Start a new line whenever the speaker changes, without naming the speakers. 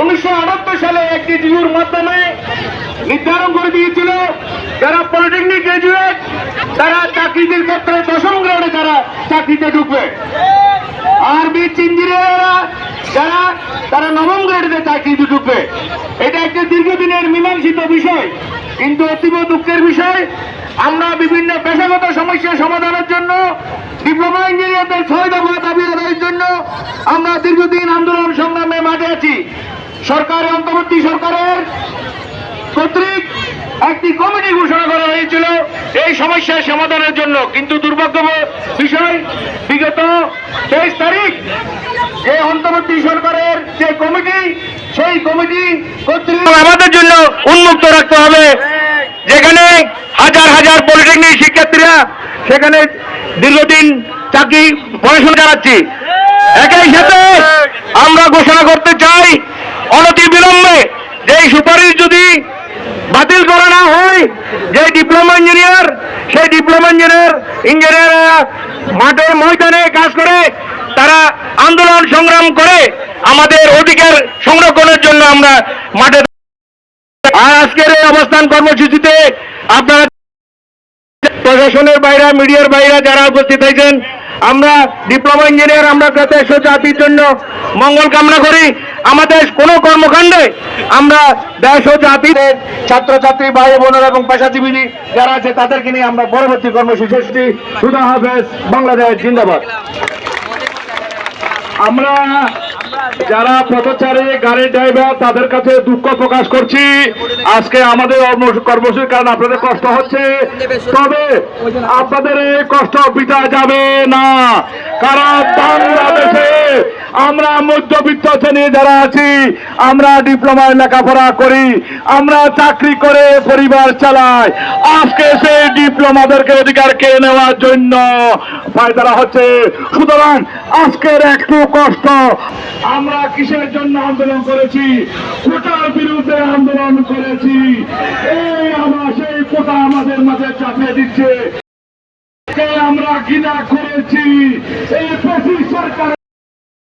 1978 সালে একটি রিভিউর মাধ্যমে নির্ধারণ করে দিয়েছিল যারা পলিটেকনিক গ্রাজুয়েট তারা চাকরির ক্ষেত্রে 10ম গ্রেডে তারা চাকরিতে ঢুকবে, আর বিচ ইঞ্জিনিয়াররা যারা তারা 9ম গ্রেডে চাকরিতে ঢুকবে। এটা একটা দীর্ঘদিনের মীমাংসিত বিষয়, কিন্তু অতীব দুঃখের বিষয় আমরা বিভিন্ন পেশাগত সমস্যা সমাধানের জন্য ডিপ্লোমা ইঞ্জিনিয়ারদের 6 দফা দাবি আদায়ের জন্য আমরা দীর্ঘদিন আন্দোলন সংগ্রামে মাঠে আছি। সরকারের অন্তর্বর্তী সরকারের কর্তৃক একটি কমিটি ঘোষণা করা হয়েছিল এই সমস্যার সমাধানের জন্য, কিন্তু দুর্ভাগ্যজনক বিষয় বিগত 23 তারিখ যে অন্তর্বর্তী সরকারের যে কমিটি, সেই কমিটি কর্তৃক আমাদের জন্য উন্মুক্ত রাখতে হবে, যেখানে হাজার হাজার পলিটেকনিক শিক্ষার্থীরা সেখানে দীর্ঘদিন চাকরি পড়াশোনা চালাচ্ছি। একই সাথে আমরা ঘোষণা করতে চাই অনতি বিলম্বে যে সুপারিশ যদি বাতিল করা না হয়, যে ডিপ্লোমা ইঞ্জিনিয়ার সেই ডিপ্লোমা ইঞ্জিনিয়াররা মাঠে ময়দানে কাজ করে তারা আন্দোলন সংগ্রাম করে আমাদের অধিকার সংরক্ষণের জন্য আমরা মাঠে। আর আজকের এই অবস্থান কর্মসূচিতে আপনারা প্রশাসনের বাইরে মিডিয়ার বাইরে যারা উপস্থিত হয়েছেন, আমরা ডিপ্লোমা ইঞ্জিনিয়ার আমরা দেশ ও জাতির জন্য মঙ্গল কামনা করি। আমাদের কোনো কর্মকাণ্ডে আমরা দেশ ও জাতির ছাত্রছাত্রী ভাই বোনেরা এবং পেশাজীবী যারা আছে তাদেরকে নিয়ে আমরা পরবর্তী কর্মসূচি। খুদা হাফেজ, বাংলাদেশ জিন্দাবাদ। আমরা যারা পথচারী গাড়ির ড্রাইভার তাদের কাছে দুঃখ প্রকাশ করছি। আজকে আমাদের কর্মসূচির কারণে আপনাদের কষ্ট হচ্ছে, তবে আপনাদের এই কষ্ট বৃথা যাবে না, কারণ বাংলাদেশে আমরা মধ্যবিত্ত শ্রেণী যারা আছি, আমরা ডিপ্লোমায় লেখাপড়া করি, আমরা চাকরি করে পরিবার চালাই। আজকে সেই ডিপ্লোমাদেরকে অধিকার কেড়ে নেওয়ার জন্য ফায়দা হচ্ছে। সুতরাং আজকের একটু কষ্ট। আমরা কিসের জন্য আন্দোলন করেছি? কোটার বিরুদ্ধে আন্দোলন করেছি। এই আমরা সেই কোটা আমাদের মাঝে চাপিয়ে দিচ্ছে, আমরা ঘৃণা করেছি এই সরকার।